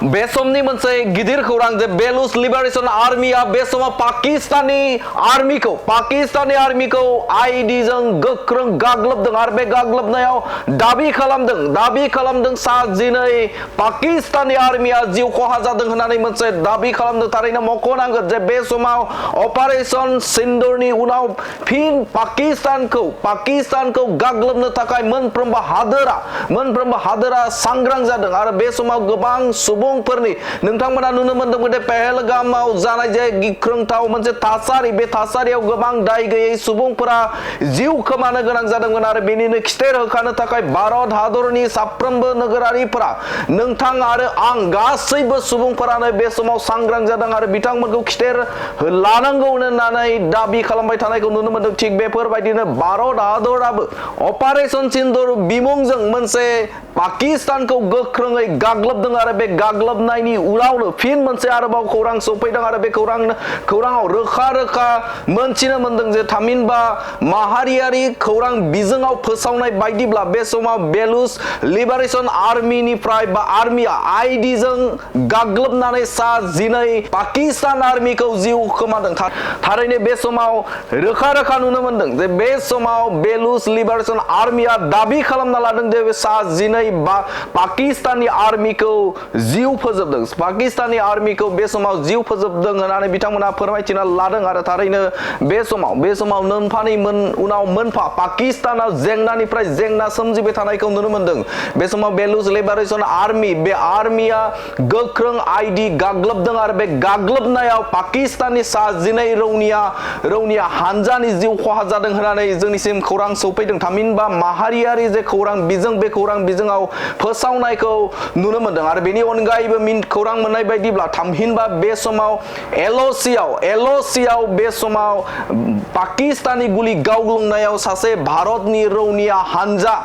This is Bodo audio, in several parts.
बे समनि मोनसे गिदिर खौरां जे बेलुच लिबारेशन आर्मिया बे समाव पाकिस्तानी आर्मिखौ आईडी जों गोख्रों गाग्लोबदों आरो बे गाग्लोबनायाव दाबि खालामदों सा 12 पाकिस्तानी आर्मिया जिउ खहा जादों होननानै मोनसे दाबि खालामदों। थारैनो मख'नांगोन जे बे समाव अपारेशन सिन्दुरनि उनाव फिन पाकिस्तानखौ गाग्लोबनो थाखाय मोनफ्रोमबो हादोरा सांग्रां जादों आरो बे समाव गोबां सुबुंफोरनि नोंथांमोना नुनो मोनदोंमोन दे पहलगामाव जानाय जे गिख्रंथाव मोनसे थासारि बे थासारियाव गोबां दाय गैयै सुबुंफोरा जिउ खोमानो गोनां जादोंमोन आरो बेनिनो खिथेर होखानो थाखाय भारत हादरनि साफ्रोमबो नोगोरारिफोरा नोंथां आरो आं गासैबो सुबुंफोरानो बे समाव सांग्रां जादों आरो बिथांमोनखौ खिथेर लानांगौ होननानै दाबि खालामबाय थानायखौ नुनो मोनदों। थिग बेफोरबायदिनो भारत हादराबो अपारेशन सिन्दुर बिमुंजों मोनसे पाकिस्तानखौ गोख्रोङै गाग्लोबदों आरो बे गाग्लोबनायनि उनावनो फिन मोनसे आरोबाव खौरां सफैदों आरो बे खौराङाव रोखा मोनथिनो मोनदों जे थामहिनबा माहारियारि खौरां बिजोङाव फोसावनाय बायदिब्ला बे समाव बेलुच लिबारेशन आर्मिनिफ्राय बा आर्मिया आईडी जों गाग्लोबनानै सा 12 पाकिस्तान आर्मिखौ जिउ खोमादों। थारैनो बे समाव रोखा नुनो मोनदों जे बे समाव बेलुच लिबारेशन आर्मिया दाबि खालामना लादों जे सा 12 पाकिस्तानी आर्मिखौ जिउ फोजोबदों बे समाव जिउ फोजोबदों होननानै बिथांमोना फोरमायथिना लादों आरो थारैनो बे समाव मोनफानि उनाव मोनफा पाकिस्तानाव जेंनानिफ्राय जेंना सोमजिबाय थानायखौ नुनो मोनदों। बे समाव बेलुच लिबारेशन आर्मिया गोख्रों आईडी गाग्लोबदों आरो बे गाग्लोबनायाव पाकिस्ताननि सा 12 रौनिया हानजानि जिउ खहा जादों होननानै जोंनिसिम खौरां सौफैदों। थामहिनबा माहारियारि जे खौरां बिजों बे खौरां बिजोङाव फोसावनायखौ नुनो मोनदों आरो बेनि अनगायैबो खौरां मोननाय बायदिब्ला थामहिनबा बे समाव एलओसियाव बे समाव पाकिस्तानी गुलि गावग्लुंनायाव सासे भारतनि रौनिया हानजा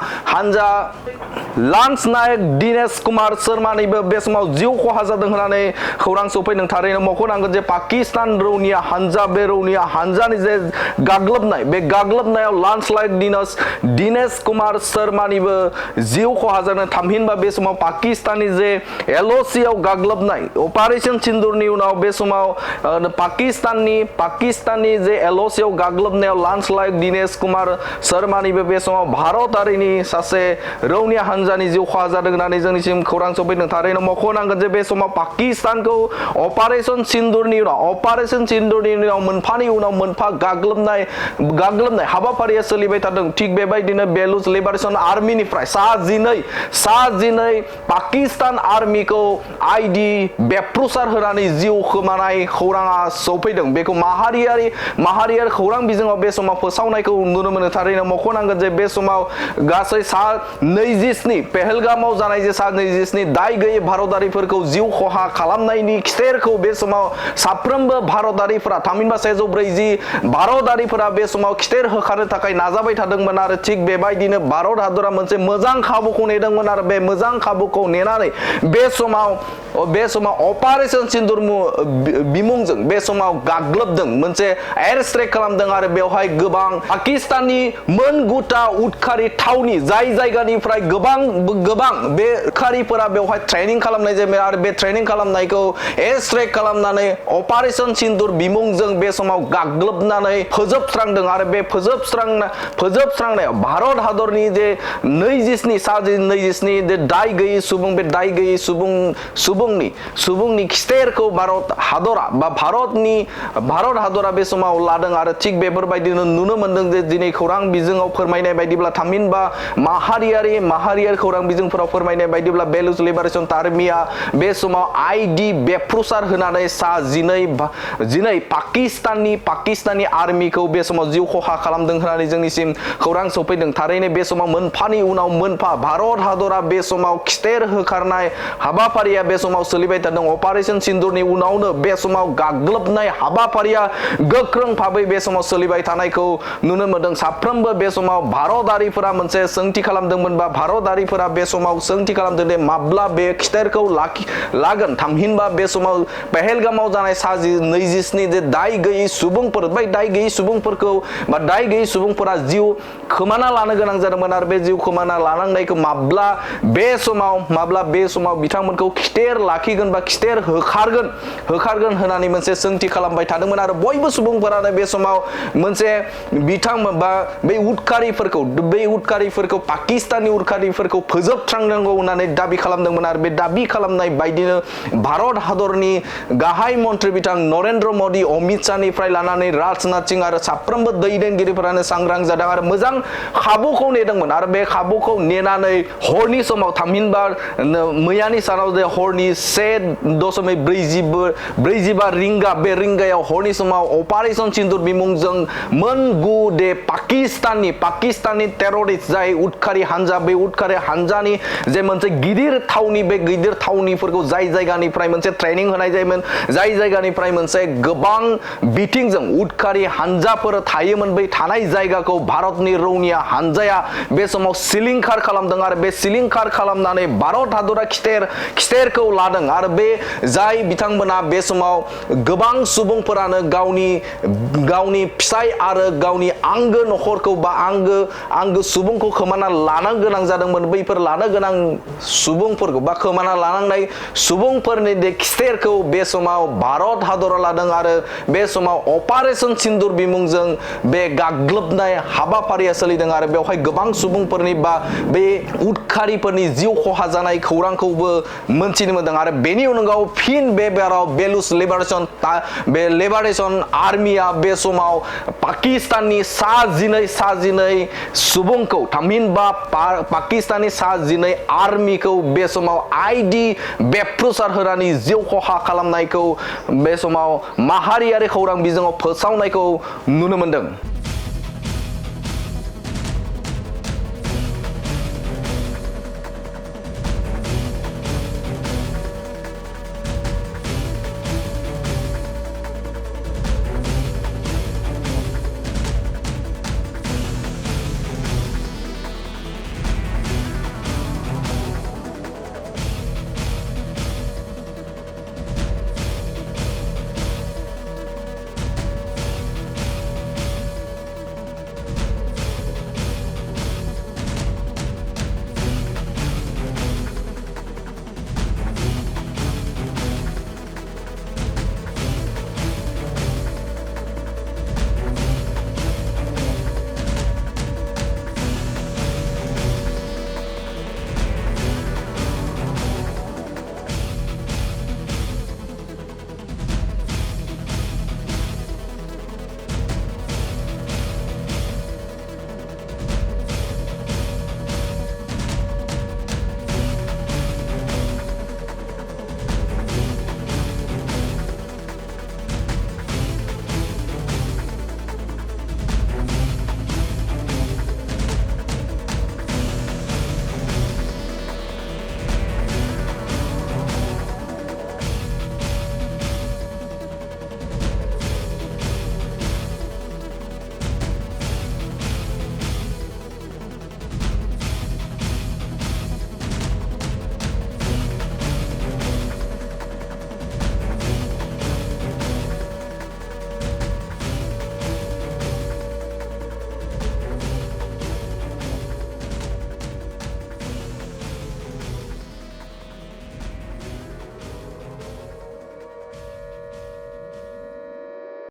लान्स नायक दिनेश कुमार शर्मानिबो बे समाव जिउ खहा जादों होननानै खौरां सफैदों। थारैनो मख'नांगोन जे पाकिस्तान रौनिया हानजानि जे गाग्लोबनायाव लान्स नायक दिनेश कुमार शर्मानिबो जिउ खहा जादों। थामहिनबा बे समाव पाकिस्तानी जे एलओसियाव गाग्लोबनाय अपारेशन सिन्दुरनि उनाव बे समाव पाकिस्ताननि जे एलओसियाव गाग्लोबनायाव लान्स नायक दिनेश कुमार शर्मानिबो बे समाव भारतारिनि सासे रौनिया हानजानि जिउ खहा जादों होननानै जोंनिसिम खौरां सफैदों। थारैनो मख'नांगोन जे बे समाव पाकिस्तानखौ अपारेशन सिन्दुरनि उनाव मोनफानि उनाव मोनफा गाग्लोबनाय हाबाफारिया सोलिबाय थादों। थिग बेबायदिनो बेलुच लिबारेशन आर्मिनिफ्राय सा 12 पाकिस्तान आर्मिखौ आईडी बेफ्रुसार होनानै जिउ खोमानाय खौराङा सौफैदों। बेखौ माहारियारि खौरां बिजोङाव बे समाव फोसावनायखौ नुनो मोनो। थारैनो मख'नांगोन जे बे समाव गासै सा 27 पहलगामाव जानाय जे सा 27 दाय गैयै भारतारिफोरखौ जिउ खहा खालामनायनि खिथेरखौ बे समाव साफ्रोमबो भारतारिफोरा थामहिनबा 140 भारतारिफोरा बे समाव खिथेर होखानो थाखाय नाजाबाय थादोंमोन आरो थिग बेबायदिनो भारत हादरा मोनसे मोजां खाबुखौ नेदोंमोन आरो बे मोजां खाबुखौ नेनानै बे समाव अपारेशन सिन्दुर बिमुंजों बे समाव गाग्लोबदों मोनसे एयार स्ट्राइक खालामदों आरो बेवहाय गोबां पाकिस्ताननि मोनगुथा उदखारि थावनि जाय जायगानिफ्राय गोबां बे उदखारिफोरा बेवहाय ट्रेनिं खालामनाय जायो आरो बे ट्रेनिं खालामनायखौ एयार स्ट्राइक खालामनानै अपारेशन सिन्दुर बिमुंजों बे समाव गाग्लोबनानै फोजोबस्रांदों आरो बे फोजोबस्रांनायाव भारत हादरनि जे 27 जे दाय गैयै सुबुं बे दाय गैयै सुबुंनि खिथेरखौ भारत हादरा बे समाव लादों आरो थिग बेफोरबायदिनो नुनो मोनदों जे दिनै खौरां बिजोङाव फोरमायनाय बायदिब्ला थामहिनबा माहारियारि खौरां बिजोंफोराव फोरमायनाय बायदिब्ला बेलुच लिबारेशन आर्मिया बे समाव आईडी बेफ्रुसार होनानै सा 12 पाकिस्तानी आर्मिखौ बे समाव जिउ खहा खालामदों होननानै जोंनिसिम खौरां सफैदों। थारैनो बे समाव मोनफानि उनाव मोनफा भारत हादरा बे समाव खिथेर होखारनाय हाबाफारिया बे समाव सोलिबाय थादों। अपारेशन सिन्दुरनि उनावनो बे समाव गाग्लोबनाय हाबाफारिया गोख्रों भाबै बे समाव समाव सोलिबाय थानायखौ नुनो मोनदों साफ्रोमबो बे समाव भारतारिफोरा मोनसे सोंथि खालामदोंमोन बा भारतारिफोरा बे समाव सोंथि खालामदों दे माब्ला बे खिथेरखौ लागोन थामहिनबा बे समाव पहलगामाव जानाय 27 जे दाय गैयै सुबुंफोर बै दाय गैयै सुबुंफोरखौ बा दाय गैयै सुबुंफोरा जिउ खोमाना लानो गोनां जादोंमोन आरो बे जिउ खोमाना लानांनायखौ माब्ला बे समाव बिथांमोनखौ खिथेर लाखिगोन बा खिथेर होखारगोन होननानै मोनसे सोंथि खालामबाय थादोंमोन आरो बयबो सुबुंफोरानो बे समाव मोनसे बिथांमोन बा बै उदखारिफोरखौ पाकिस्ताननि उदखारिफोरखौ फोजोबस्रांनांगौ होननानै दाबि खालामदोंमोन आरो बे दाबि खालामनाय बायदिनो भारत हादरनि गाहाय मन्त्रि बिथां नरेन्द्र मदि अमित शाहनिफ्राय लानानै राजनाथ सिंह आरो साफ्रोमबो दैदेनगिरिफोरानो सांग्रां जादों आरो मोजां खाबुखौ नेदोंमोन आरो बे खाबुखौ नेनानै हरनि समाव थामहिनबा मैयानि सानाव जे हरनि 1.45 रिंगा बे रिंगायाव हरनि समाव अपारेशन सिन्दुर बिमुंजों मोन 9 दे पाकिस्ताननि टेररिस्ट जाय उदखारि हानजा बे उदखारि हानजानि जे मोनसे गिदिर थावनि बे गिदिर थावनिफोरखौ जाय जायगानिफ्राय मोनसे ट्रेनिं होनाय जायोमोन जाय जायगानिफ्राय मोनसे गोबां बिथिंजों उदखारि हानजाफोर थायोमोन बै थानाय जायगाखौ भारतनि रौनिया हानजाया बे समाव सिलिंखार खालामदों आरो बे सिलिंखार खालामनानै भारत हादरा खिथेरखौ लादों आरो बे जाय बिथांमोना बे समाव गोबां सुबुंफोरानो गावनि फिसाय आरो गावनि आंगो नखरखौ बा आंगो सुबुंखौ खोमाना लानो गोनां जादोंमोन बैफोर लानो गोनां सुबुंफोरखौ बा खोमाना लानांनाय सुबुंफोरनि खिथेरखौ बे समाव भारत हादरा लादों आरो बे समाव अपारेशन सिन्दुर बिमुंजों बे गाग्लोबनाय हाबाफारिया सोलिदों आरो बेवहाय गोबां सुबुंफोरनि बा बे उदखारिफोरनि जिउ खहा जानाय खौरांखौबो मोनथिनो मोनदों आरो बेनि अनगायै फिन बे बाराव बेलुच लिबारेशन आर्मिया बे समाव पाकिस्ताननि 12 सुबुंखौ थामहिनबा पाकिस्ताननि 12 आर्मिखौ बे समाव आइडि बेफ्रुसार होनानै जिउ खहा खालामनायखौ बे समाव माहारियारि खौरां बिजोङाव फोसावनायखौ नुनो मोनदों।